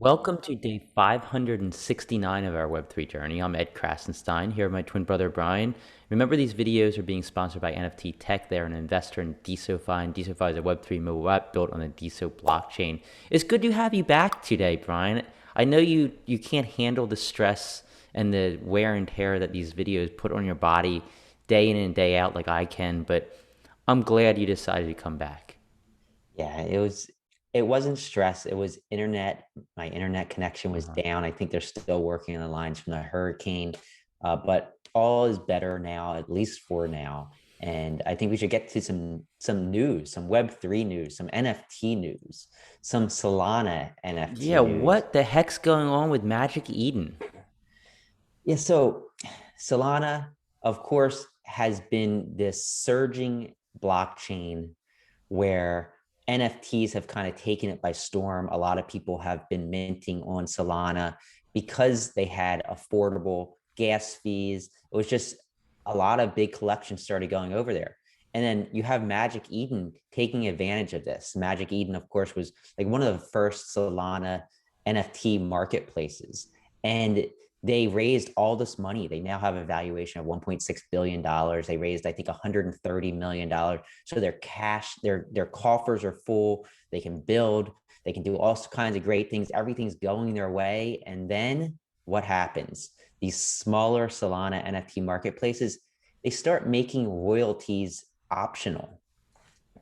Welcome to day 569 of our Web3 journey. I'm Ed Krasenstein, here with my twin brother Brian. Remember, these videos are being sponsored by NFT Tech. They're an investor in DesoFi, and DesoFi is a Web3 mobile app built on the Deso blockchain. It's good to have you back today, Brian. I know you can't handle the stress and the wear and tear that these videos put on your body day in and day out like I can, but I'm glad you decided to come back. Yeah, it wasn't stress. It was internet. My internet connection was Uh, down. I think they're still working on the lines from the hurricane. But all is better now, at least for now. And I think we should get to some news, some Web3 news, some NFT news, some Solana NFT yeah, news. what the heck's going on with Magic Eden? Yeah, so Solana, of course, has been this surging blockchain where NFTs have kind of taken it by storm. A lot of people have been minting on Solana because they had affordable gas fees. It was just a lot of big collections started going over there. And then you have Magic Eden taking advantage of this. Magic Eden, of course, was like one of the first Solana NFT marketplaces. And they raised all this money. They now have a valuation of $1.6 billion. They raised, I think, $130 million. So their cash, their coffers are full. They can build, they can do all kinds of great things. Everything's going their way. And then what happens? These smaller Solana NFT marketplaces, they start making royalties optional.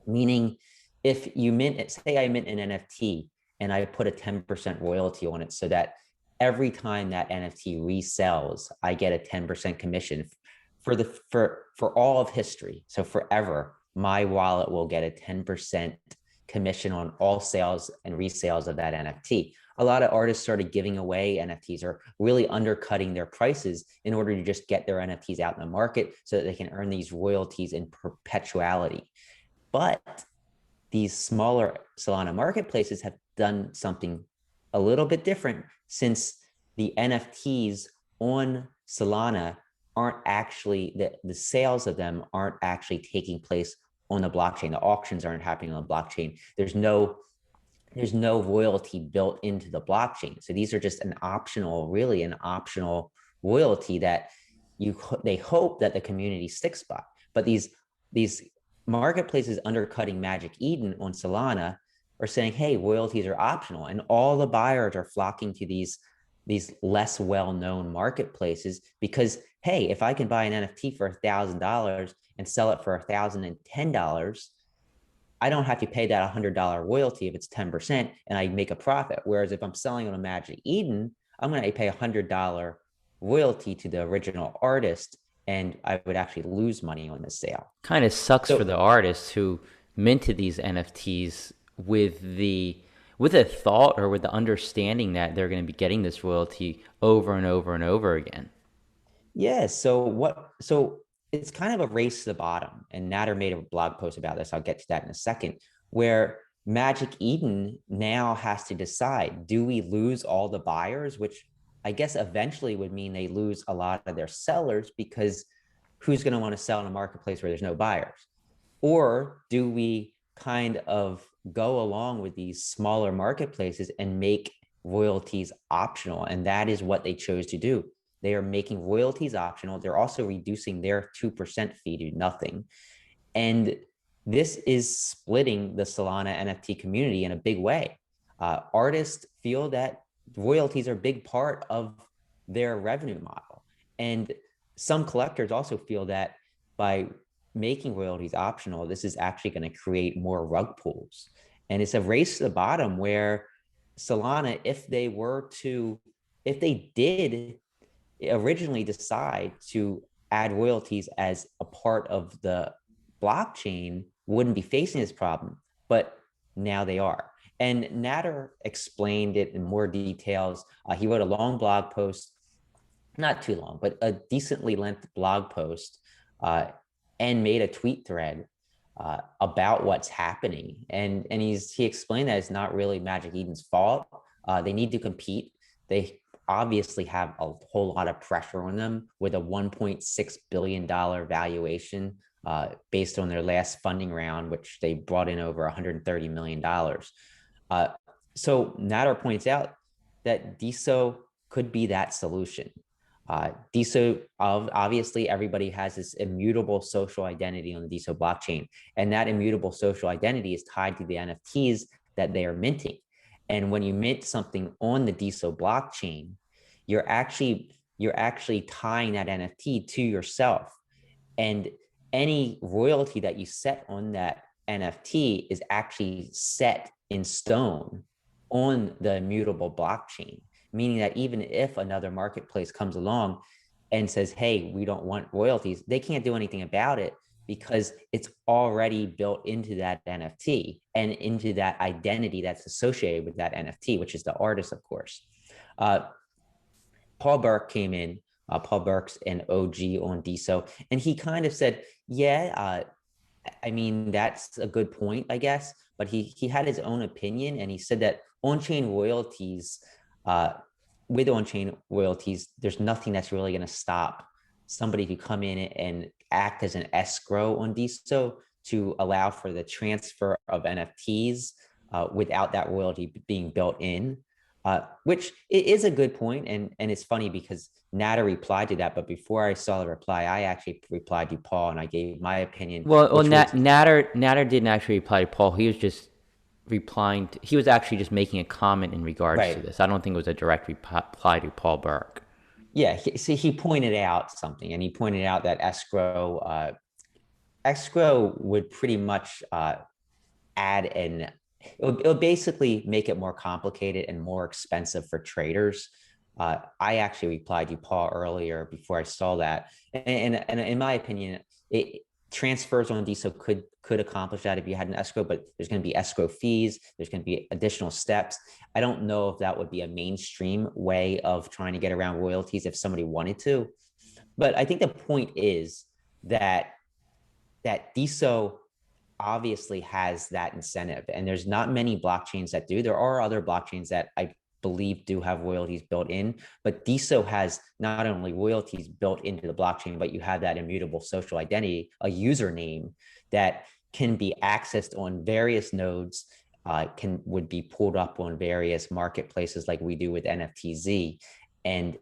Meaning, if you mint, say I mint an NFT and I put a 10% royalty on it so that every time that NFT resells, I get a 10% commission for all of history. So forever, my wallet will get a 10% commission on all sales and resales of that NFT. A lot of artists started giving away NFTs or really undercutting their prices in order to just get their NFTs out in the market so that they can earn these royalties in perpetuality. But these smaller Solana marketplaces have done something a little bit different since the NFTs on Solana aren't actually the sales of them aren't actually taking place on the blockchain. The auctions aren't happening on the blockchain. There's no royalty built into the blockchain. So these are just really an optional royalty that they hope that the community sticks by. But these marketplaces undercutting Magic Eden on Solana are saying, hey, royalties are optional, and all the buyers are flocking to these less well-known marketplaces because hey, if I can buy an NFT for $1,000 and sell it for $1,010, I don't have to pay that $100 royalty if it's 10% and I make a profit. Whereas if I'm selling on a Magic Eden, I'm going to pay $100 royalty to the original artist and I would actually lose money on the sale. Kind of sucks for the So artists who minted these NFTs with a thought or with the understanding that they're going to be getting this royalty over and over and over again. yeah, so it's kind of a race to the bottom. And Natter made a blog post about this. I'll get to that in a second, where Magic Eden now has to decide, do we lose all the buyers, which I guess eventually would mean they lose a lot of their sellers because who's going to want to sell in a marketplace where there's no buyers? Or do we kind of go along with these smaller marketplaces and make royalties optional? And that is what they chose to do. They are making royalties optional. They're also reducing their 2% fee to nothing. And this is splitting the Solana NFT community in a big way. Artists feel that royalties are a big part of their revenue model. And some collectors also feel that by making royalties optional, this is actually going to create more rug pulls. And it's a race to the bottom where Solana, if they did originally decide to add royalties as a part of the blockchain, wouldn't be facing this problem, but now they are. And Natter explained it in more details. He wrote a long blog post, not too long, but a decently length blog post, uh, and made a tweet thread about what's happening. And he explained that it's not really Magic Eden's fault. They need to compete. They obviously have a whole lot of pressure on them with a $1.6 billion valuation based on their last funding round, which they brought in over $130 million. Uh, so Nader points out that Deso could be that solution. Deso, obviously, everybody has this immutable social identity on the Deso blockchain, and that immutable social identity is tied to the NFTs that they are minting. And when you mint something on the Deso blockchain, you're actually tying that NFT to yourself, and any royalty that you set on that NFT is actually set in stone on the immutable blockchain, meaning that even if another marketplace comes along and says, hey, we don't want royalties, they can't do anything about it because it's already built into that NFT and into that identity that's associated with that NFT, which is the artist, of course. Uh, Paul Burke came in. Paul Burke's an OG on Deso, and he kind of said, "Yeah, I mean that's a good point, I guess." But he had his own opinion, and he said that on-chain royalties, uh, with on-chain royalties, there's nothing that's really going to stop somebody to come in and act as an escrow on Deso to allow for the transfer of NFTs without that royalty being built in. Which is a good point, and it's funny because Natter replied to that, but before I saw the reply, I actually replied to Paul and I gave my opinion, Well, which was Natter didn't actually reply to Paul. He was just replying. He was actually just making a comment in regards to right. this. I don't think it was a direct reply to Paul Burke. Yeah, see, he pointed out something, and he pointed out that escrow would pretty much add an it'll basically make it more complicated and more expensive for traders. I actually replied to Paul earlier before I saw that, and in my opinion, it transfers on Deso could accomplish that if you had an escrow, but there's going to be escrow fees. There's going to be additional steps. I don't know if that would be a mainstream way of trying to get around royalties if somebody wanted to, but I think the point is that Deso obviously has that incentive, and there's not many blockchains that do. There are other blockchains that I believe do have royalties built in, but Deso has not only royalties built into the blockchain, but you have that immutable social identity, a username that can be accessed on various nodes, would be pulled up on various marketplaces like we do with NFTZ. And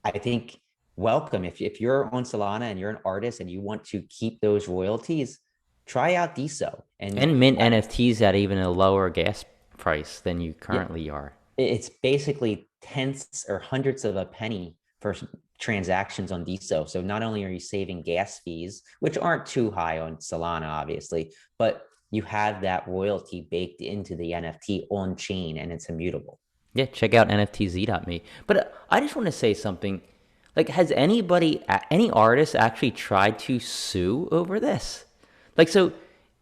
I think welcome if you're on Solana and you're an artist and you want to keep those royalties, try out Deso. And And mint NFTs at even a lower gas price than you yeah, currently are. it's basically tenths or hundredths of a penny for transactions on Deso. So not only are you saving gas fees, which aren't too high on Solana, obviously, but you have that royalty baked into the NFT on chain and it's immutable. Yeah, check out nftz.me. But I just want to say something. Like, has any artist actually tried to sue over this? Like, so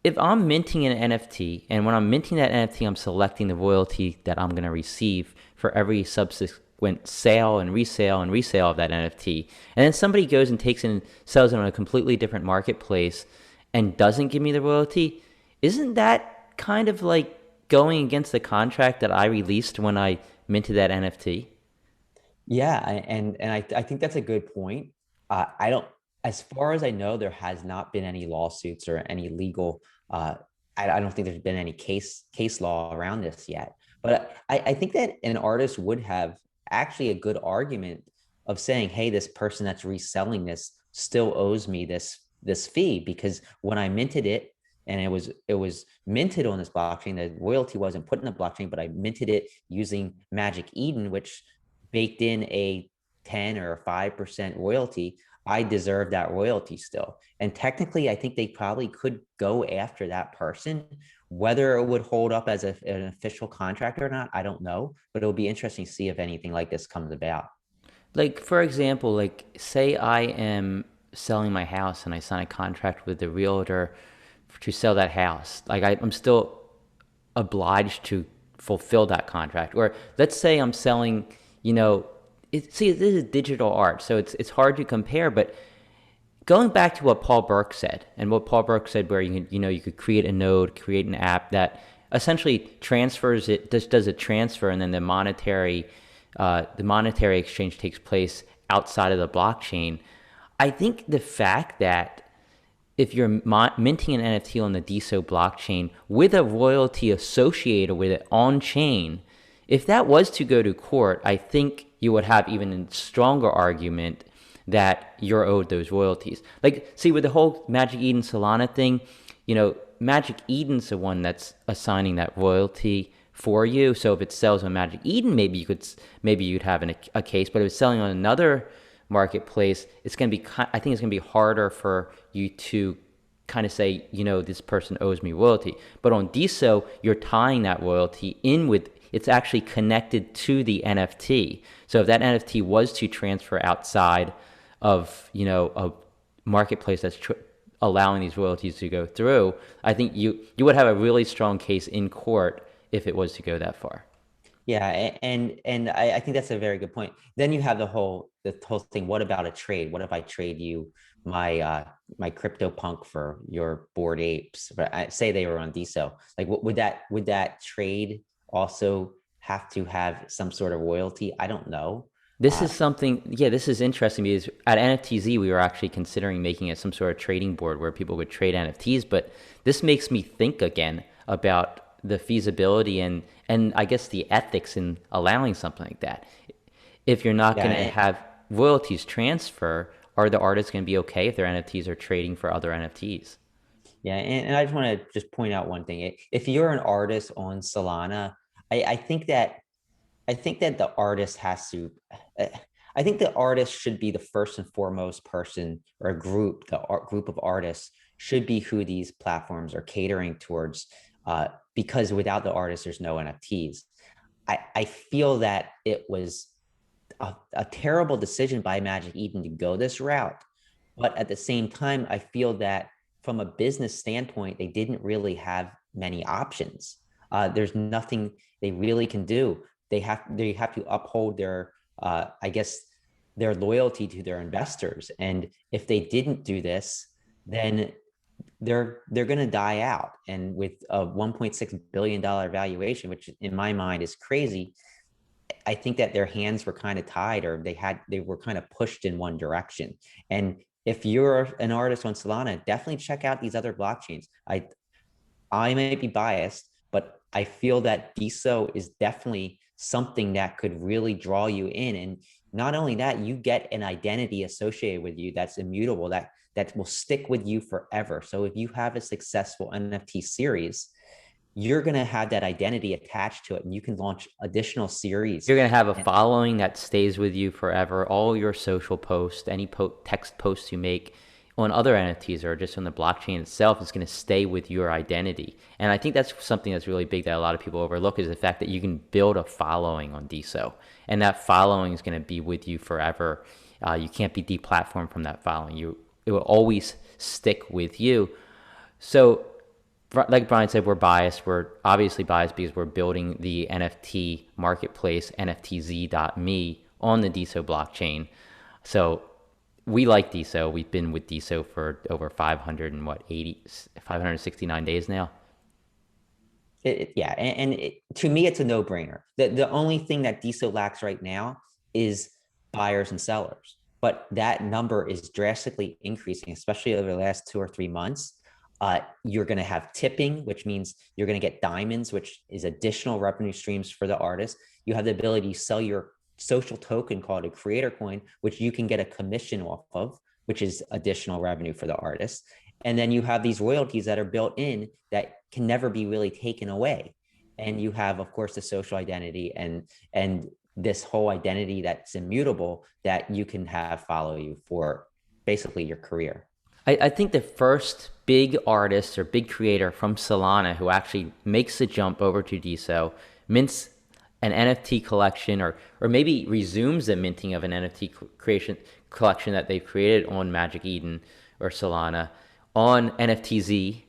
if I'm minting an NFT, and when I'm minting that NFT, I'm selecting the royalty that I'm going to receive for every subsequent sale and resale of that NFT. And then somebody goes and takes it and sells it on a completely different marketplace and doesn't give me the royalty. Isn't that kind of like going against the contract that I released when I minted that NFT? Yeah, and I think that's a good point. I don't, as far as I know, there has not been any lawsuits or any legal. Uh, I don't think there's been any case law around this yet. But I think that an artist would have actually a good argument of saying, "Hey, this person that's reselling this still owes me this fee because when I minted it." And it was minted on this blockchain. The royalty wasn't put in the blockchain, but I minted it using Magic Eden, which baked in a 10 or 5% royalty. I deserve that royalty still. And technically, I think they probably could go after that person. Whether it would hold up as an official contract or not, I don't know. But it'll be interesting to see if anything like this comes about. Like, for example, like, say I am selling my house and I sign a contract with the realtor to sell that house. Like, I'm still obliged to fulfill that contract. Or let's say I'm selling, see, this is digital art, so it's hard to compare. But going back to what Paul Burke said, and what Paul Burke said, where you could create a node, create an app that essentially transfers it, just does a transfer, and then the monetary exchange takes place outside of the blockchain. I think the fact that if you're minting an NFT on the Deso blockchain with a royalty associated with it on chain If that was to go to court, I think you would have even a stronger argument that you're owed those royalties. Like, see, with the whole Magic Eden Solana thing, Magic Eden's the one that's assigning that royalty for you. So if it sells on Magic Eden, maybe you'd have a case. But if it's selling on another marketplace, I think it's gonna be harder for you to kind of say, this person owes me royalty. But on Deso, you're tying that royalty in with, it's actually connected to the NFT. So if that NFT was to transfer outside of, a marketplace that's allowing these royalties to go through, I think you would have a really strong case in court if it was to go that far. Yeah, and I think that's a very good point. Then you have the whole thing. What about a trade? What if I trade you my crypto punk for your bored apes? But I say they were on Deso. Like, would that trade also have to have some sort of royalty? I don't know. This Uh, is something, yeah, this is interesting because at NFTZ, we were actually considering making it some sort of trading board where people would trade NFTs. But this makes me think again about the feasibility and I guess the ethics in allowing something like that. If you're not going to yeah, have royalties transfer, are the artists going to be okay if their NFTs are trading for other NFTs? Yeah, and I just want to just point out one thing. If you're an artist on Solana, I, I think that I think that the artist has to. uh, I think the artist should be the first and foremost person or a group. The group of artists should be who these platforms are catering towards, because without the artists, there's no NFTs. I feel that it was a terrible decision by Magic Eden to go this route. But at the same time, I feel that from a business standpoint, they didn't really have many options. There's nothing they really can do. They have to uphold their, I guess, their loyalty to their investors. And if they didn't do this, then they're going to die out. And with a $1.6 billion valuation, which in my mind is crazy, I think that their hands were kind of tied, or they were kind of pushed in one direction. And if you're an artist on Solana, definitely check out these other blockchains. I might be biased, but I feel that Deso is definitely something that could really draw you in. And not only that, you get an identity associated with you that's immutable, that will stick with you forever. So if you have a successful NFT series, you're going to have that identity attached to it, and you can launch additional series. You're going to have a And following that stays with you forever. All your social posts, any text posts you make on other NFTs or just on the blockchain itself is going to stay with your identity. And I think that's something that's really big that a lot of people overlook is the fact that you can build a following on Deso. And that following is going to be with you forever. You can't be deplatformed from that following. It will always stick with you. So like Brian said, we're biased. We're obviously biased because we're building the NFT marketplace, nftz.me, on the Deso blockchain. So we like Deso. We've been with Deso for over 500 and what, 569 days now. yeah, to me, it's a no-brainer. The only thing that Deso lacks right now is buyers and sellers, but that number is drastically increasing, especially over the last 2 or 3 months. You're going to have tipping, which means you're going to get diamonds, which is additional revenue streams for the artist. You have the ability to sell your social token called a creator coin, which you can get a commission off of, which is additional revenue for the artist. And then you have these royalties that are built in that can never be really taken away. And you have, of course, the social identity and this whole identity that's immutable that you can have follow you for basically your career. I think the first big artist or big creator from Solana who actually makes the jump over to Deso, mints an NFT collection, or maybe resumes the minting of an NFT creation collection that they've created on Magic Eden or Solana on NFTZ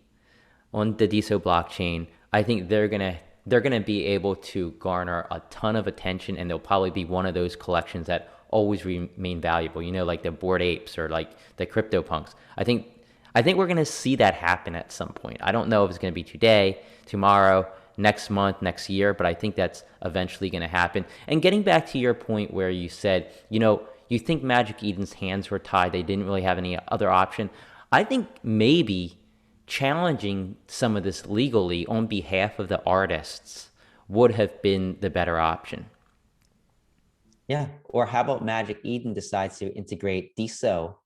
on the Deso blockchain. I think they're gonna be able to garner a ton of attention, and they'll probably be one of those collections that always remain valuable. Like the bored apes or like the crypto punks. I think we're gonna see that happen at some point. I don't know if it's gonna be today, tomorrow, next month, next year, but I think that's eventually gonna happen. And getting back to your point where you said, you think Magic Eden's hands were tied, they didn't really have any other option. I think maybe challenging some of this legally on behalf of the artists would have been the better option. Yeah. Or how about Magic Eden decides to integrate Deso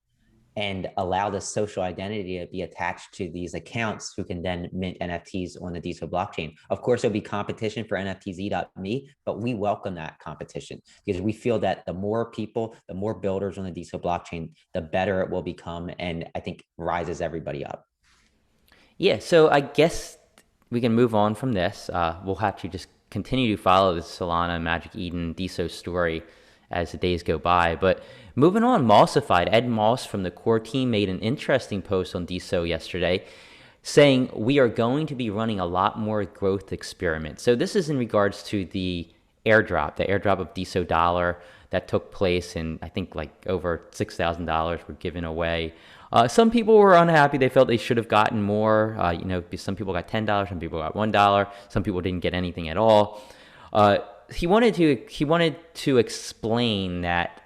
and allow the social identity to be attached to these accounts who can then mint NFTs on the Deso blockchain. Of course, there'll be competition for NFTs.me, but we welcome that competition because we feel that the more people, the more builders on the Deso blockchain, the better it will become. And I think rises everybody up. Yeah, so I guess we can move on from this. We'll have to just continue to follow the Solana, Magic Eden, Deso story as the days go by. But moving on, Mossified. Ed Moss from the core team made an interesting post on Deso yesterday saying we are going to be running a lot more growth experiments. So this is in regards to the airdrop of Deso dollar that took place, and I think like over $6,000 were given away. Some people were unhappy. They felt they should have gotten more. Some people got $10, some people got $1, some people didn't get anything at all. He wanted to explain that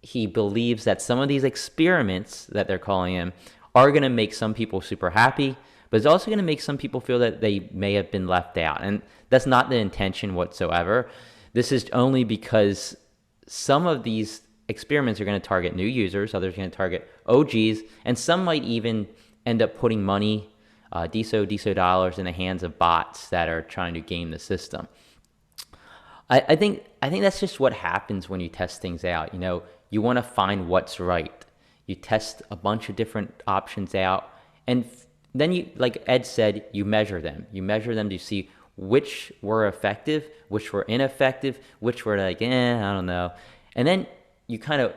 he believes that some of these experiments that they're calling him are going to make some people super happy, but it's also going to make some people feel that they may have been left out. And that's not the intention whatsoever. This is only because some of these experiments are going to target new users, others are going to target OGs, and some might even end up putting money, Deso dollars in the hands of bots that are trying to game the system. I think that's just what happens when you test things out. You want to find what's right. You test a bunch of different options out, and then you, like Ed said, you measure them. You measure them to see which were effective, which were ineffective, which were like, I don't know. And then you kind of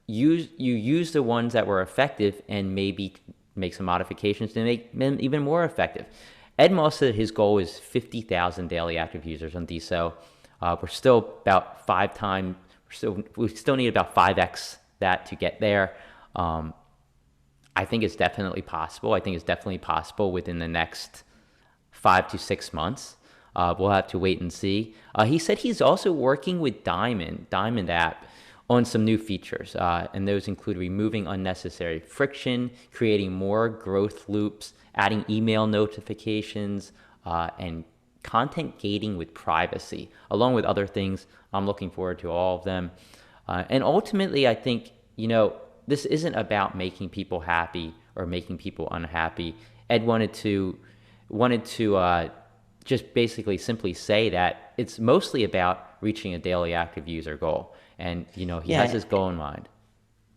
use the ones that were effective and maybe make some modifications to make them even more effective. Ed Moss said his goal is 50,000 daily active users on Deso. We're still about we still need about 5x that to get there. I think it's definitely possible. I think it's definitely possible within the next 5 to 6 months. We'll have to wait and see. He said he's also working with Diamond app, on some new features, and those include removing unnecessary friction, creating more growth loops, adding email notifications, and content gating with privacy, along with other things. I'm looking forward to all of them. And ultimately, I think, this isn't about making people happy or making people unhappy. Ed wanted to just basically simply say that it's mostly about reaching a daily active user goal. And, he has his goal in mind.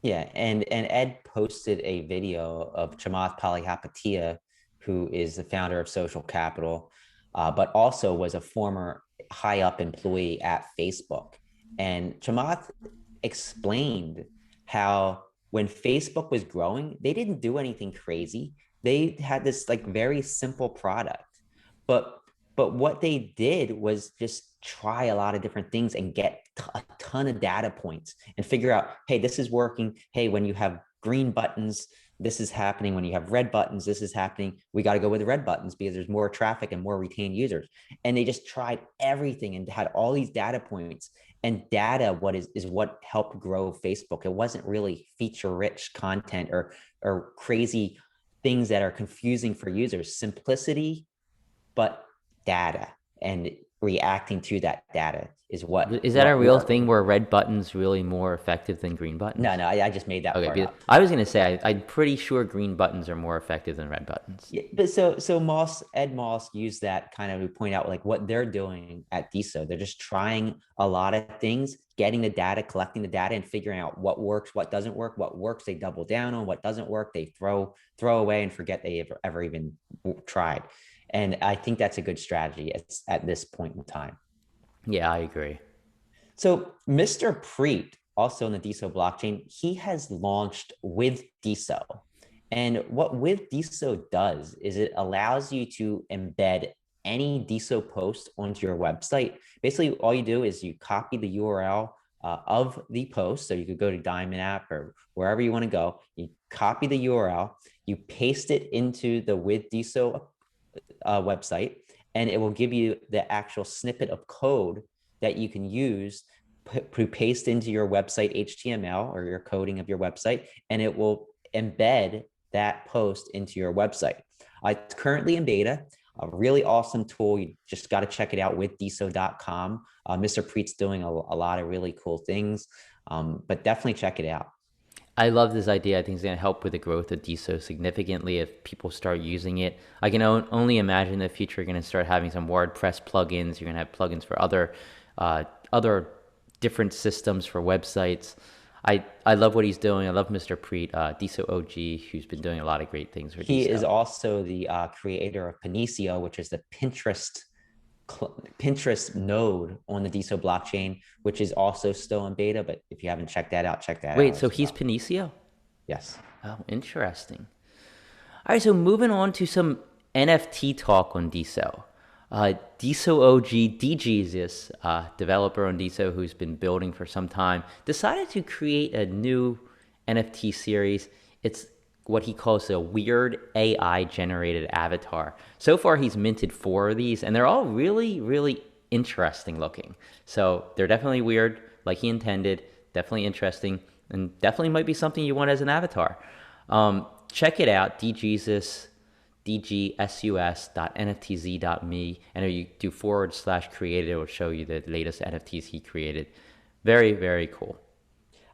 Yeah, and Ed posted a video of Chamath Palihapitiya, who is the founder of Social Capital, but also was a former high up employee at Facebook. And Chamath explained how when Facebook was growing, they didn't do anything crazy. They had this like very simple product, but what they did was just try a lot of different things and get a ton of data points and figure out, hey, this is working. Hey, when you have green buttons, this is happening. When you have red buttons, this is happening. We got to go with the red buttons because there's more traffic and more retained users. And they just tried everything and had all these data points. And data, what is what helped grow Facebook. It wasn't really feature-rich content or crazy things that are confusing for users. Simplicity, but data and reacting to that data is Is that a real worked. thing where red buttons really more effective than green buttons? No, I just made that part up. I was going to say, I'm pretty sure green buttons are more effective than red buttons. Yeah, but so Ed Moss used that kind of to point out like what they're doing at Deso. They're just trying a lot of things, getting the data, collecting the data, and figuring out what works, what doesn't work. What works, they double down on. What doesn't work, they throw away and forget they ever even tried. And I think that's a good strategy at this point in time. Yeah, I agree. So Mr. Preet, also in the Deso blockchain, he has launched with Deso. And what with Deso does is it allows you to embed any Deso post onto your website. Basically, all you do is you copy the URL of the post. So you could go to Diamond app or wherever you want to go. You copy the URL, you paste it into the with Deso website, and it will give you the actual snippet of code that you can use to paste into your website HTML or your coding of your website, and it will embed that post into your website. It's currently in beta. A really awesome tool. You just got to check it out with Deso.com. Mr. Preet's doing a lot of really cool things, but definitely check it out. I love this idea. I think it's going to help with the growth of Deso significantly if people start using it. I can only imagine in the future you're going to start having some WordPress plugins. You're going to have plugins for other different systems for websites. I love what he's doing. I love Mr. Preet, Deso OG, who's been doing a lot of great things for He is Deso. also the creator of Panicio, which is the Pinterest node on the Deso blockchain, which is also still in beta. But if you haven't checked that out, check that Wait, out so as he's well. Panicio? Yes. Oh, interesting. All right, so moving on to some NFT talk on Deso. Deso OG, DJesus, developer on Deso who's been building for some time, decided to create a new NFT series. It's what he calls a weird AI generated avatar. So far, he's minted 4 of these, and they're all really, really interesting looking. So they're definitely weird, like he intended, definitely interesting, and definitely might be something you want as an avatar. Check it out, DJesus, dgsus.nftz.me, and if you do /created, it will show you the latest NFTs he created. Very, very cool.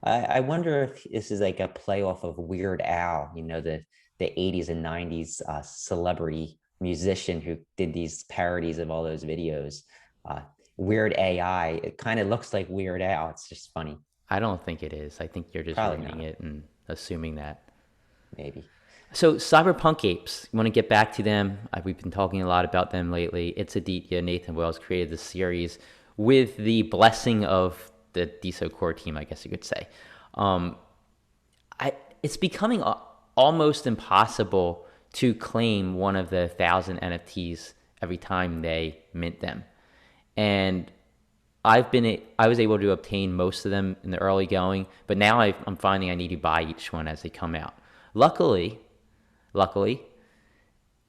I wonder if this is like a play off of Weird Al, the 80s and 90s celebrity musician who did these parodies of all those videos. Uh, Weird AI, it kind of looks like Weird Al. It's just funny. I don't think it is. I think you're just Probably ruining not, it and assuming that. maybe. So Cyberpunk Apes, you want to get back to them. We've been talking a lot about them lately. It's Aditya, Nathan Wells created this series with the blessing of the Deso core team, I guess you could say. Um, it's becoming almost impossible to claim one of the 1,000 NFTs every time they mint them. And I was able to obtain most of them in the early going, but now I'm finding I need to buy each one as they come out. Luckily,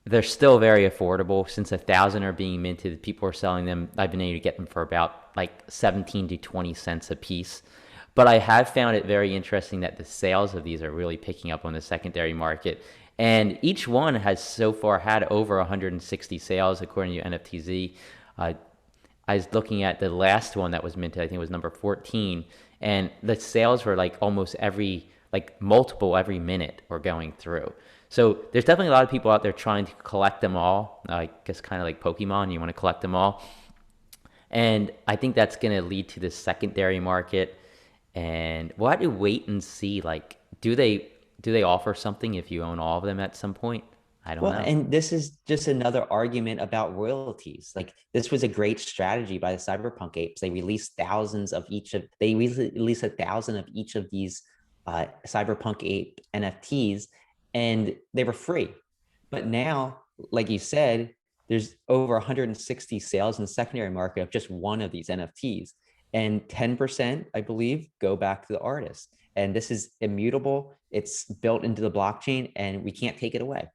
they're still very affordable. Since 1,000 are being minted, people are selling them. I've been able to get them for about like 17 to 20 cents a piece. But I have found it very interesting that the sales of these are really picking up on the secondary market. And each one has so far had over 160 sales, according to NFTZ. I was looking at the last one that was minted, I think it was number 14, and the sales were like almost multiple every minute were going through. So there's definitely a lot of people out there trying to collect them all. I guess kind of like Pokemon, you want to collect them all. And I think that's going to lead to the secondary market. And we'll have to wait and see. Like, do they offer something if you own all of them at some point? I don't Well, know. and this is just another argument about royalties. Like this was a great strategy by the Cyberpunk apes. They released 1,000 of each of these Cyberpunk ape NFTs, and they were free. But now, like you said, there's over 160 sales in the secondary market of just one of these NFTs, and 10%, I believe, go back to the artist. And this is immutable. It's built into the blockchain, and we can't take it away.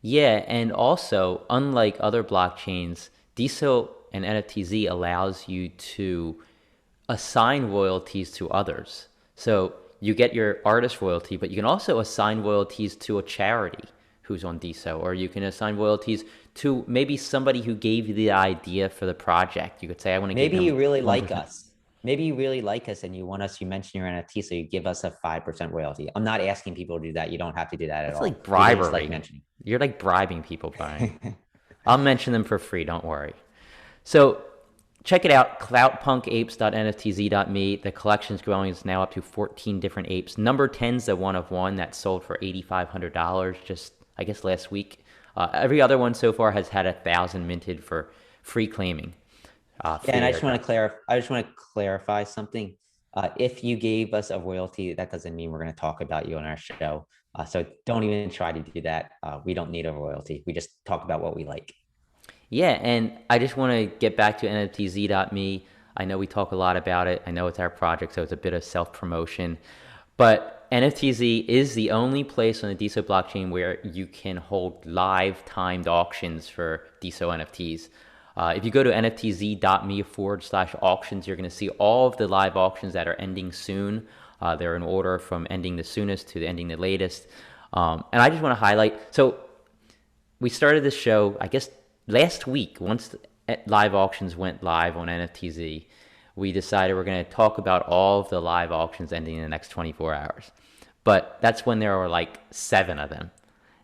Yeah, and also, unlike other blockchains, Deso and NFTZ allows you to assign royalties to others. So you get your artist royalty, but you can also assign royalties to a charity who's on Deso, or you can assign royalties to maybe somebody who gave you the idea for the project. You could say, I want to give Maybe them you really like 1%. us. Maybe you really like us and you mention your NFT, so you give us a 5% royalty. I'm not asking people to do that. You don't have to do that at That's all. like People just like bribery. mentioning. You're like bribing people, Brian. I'll mention them for free, don't worry. So check it out, cloutpunkapes.nftz.me. The collection's growing. It's now up to 14 different apes. Number 10's the one of one that sold for $8,500 just, I guess, last week. Every other one so far has had 1,000 minted for free claiming, Yeah, free and I just want airdrop. to clarify. I just want to clarify something. If you gave us a royalty, that doesn't mean we're going to talk about you on our show. So don't even try to do that. We don't need a royalty. We just talk about what we like. Yeah, and I just want to get back to nftz.me. I know we talk a lot about it. I know it's our project, so it's a bit of self promotion. But NFTZ is the only place on the Deso blockchain where you can hold live timed auctions for Deso NFTs. If you go to nftz.me/auctions, you're going to see all of the live auctions that are ending soon. They're in order from ending the soonest to ending the latest. And I just want to highlight, so we started this show, I guess, last week, once live auctions went live on NFTZ, we decided we're going to talk about all of the live auctions ending in the next 24 hours. But that's when there were like 7 of them.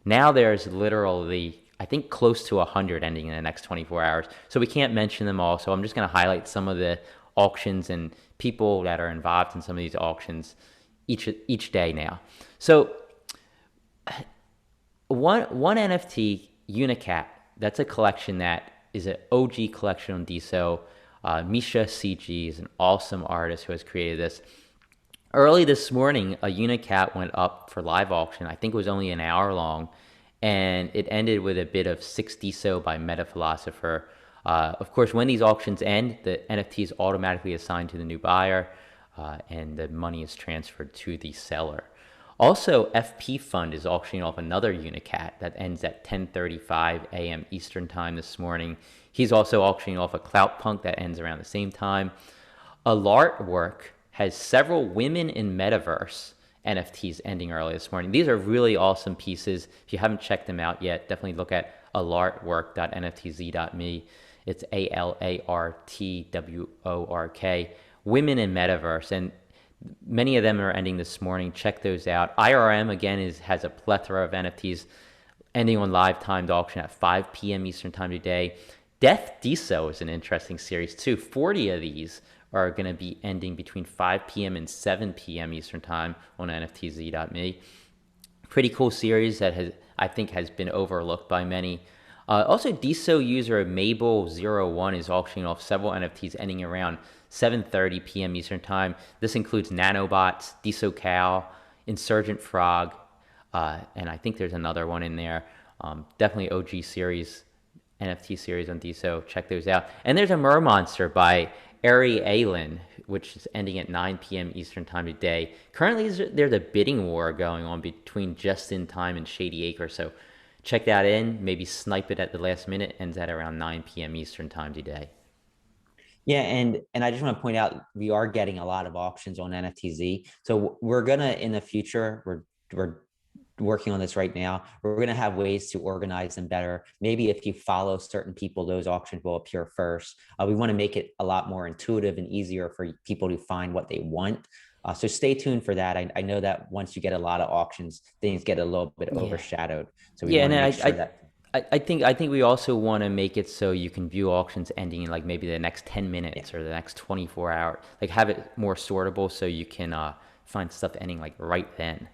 Now there's literally, I think, close to 100 ending in the next 24 hours. So we can't mention them all. So I'm just going to highlight some of the auctions and people that are involved in some of these auctions each day now. So one NFT, Unicat, that's a collection that is an OG collection on Deso. Misha CG is an awesome artist who has created this. Early this morning, a Unicat went up for live auction. I think it was only an hour long, and it ended with a bid of 6 Deso by Meta Philosopher. Of course, when these auctions end, the NFT is automatically assigned to the new buyer, and the money is transferred to the seller. Also, FP Fund is auctioning off another Unicat that ends at 10:35 a.m. Eastern Time this morning. He's also auctioning off a Clout Punk that ends around the same time. Alartwork has several women in metaverse NFTs ending early this morning. These are really awesome pieces. If you haven't checked them out yet, definitely look at alartwork.nftz.me. It's ALARTWORK. Women in metaverse, and many of them are ending this morning. Check those out. IRM again has a plethora of NFTs ending on live timed auction at 5 p.m. Eastern Time today. Death Deso is an interesting series too. 40 of these are going to be ending between 5 p.m. and 7 p.m. Eastern Time on nftz.me. Pretty cool series that I think has been overlooked by many. Also, Deso user Mabel01 is auctioning off several NFTs ending around 7:30 p.m. Eastern Time. This includes Nanobots, Deso Cow, Insurgent Frog, and I think there's another one in there. Definitely OG series, NFT series on Deso. Check those out. And there's a Mermonster by Ari Aylin, which is ending at 9 p.m. Eastern Time today. Currently, there's a bidding war going on between Just in Time and Shady Acre, so check that in. Maybe snipe it at the last minute. Ends at around 9 p.m. Eastern Time today. Yeah, and I just want to point out we are getting a lot of auctions on NFTZ. So we're gonna in the future, we're working on this right now. We're gonna have ways to organize them better. Maybe if you follow certain people, those auctions will appear first. We want to make it a lot more intuitive and easier for people to find what they want. So stay tuned for that. I know that once you get a lot of auctions, things get a little bit Yeah. overshadowed. So we Yeah, want and to make sure that. I think we also want to make it so you can view auctions ending in like maybe the next 10 Yeah. minutes or the next 24 hours. Like have it more sortable so you can find stuff ending like right then.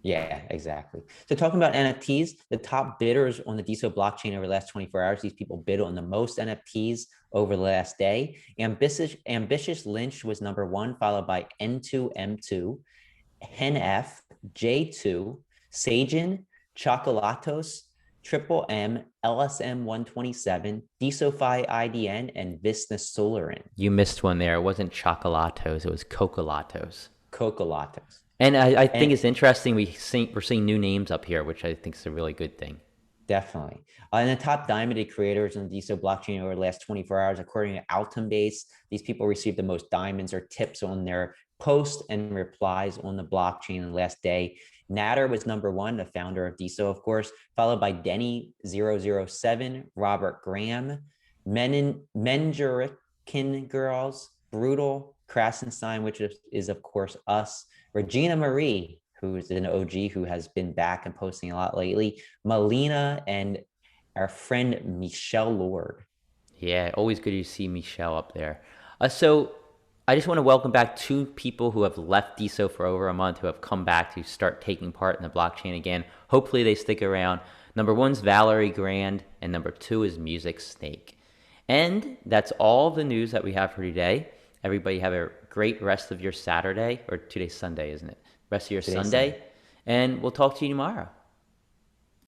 Yeah, exactly. So talking about NFTs, the top bidders on the Deso blockchain over the last 24 hours, these people bid on the most NFTs over the last day. Ambitious Lynch was number one, followed by N2M2, HenF, J2, Sajin, Chocolatos, Triple M, LSM 127, DesoFi IDN, and Visna Solarin. You missed one there. It wasn't chocolatos, it was cocolatos. Cocolatos. And I think And it's interesting we're seeing new names up here, which I think is a really good thing. definitely. And the top diamonded creators on the Deso blockchain over the last 24 hours, according to Altumbase, these people received the most diamonds or tips on their posts and replies on the blockchain in the last day. Natter was number one, the founder of Deso, of course, followed by Denny007, Robert Graham, Menjurikin Girls, Brutal, Krasenstein, which is of course us, Regina Marie, who is an OG who has been back and posting a lot lately, Melina, and our friend Michelle Lord. Yeah, always good to see Michelle up there. So I just want to welcome back 2 people who have left DeSo for over a month, who have come back to start taking part in the blockchain again. Hopefully they stick around. Number 1's Valerie Grand, and number 2 is Music Snake. And that's all the news that we have for today. Everybody have a great rest of your Saturday, or today's Sunday, isn't it? Rest of your Today's Sunday, Sunday. and we'll talk to you tomorrow.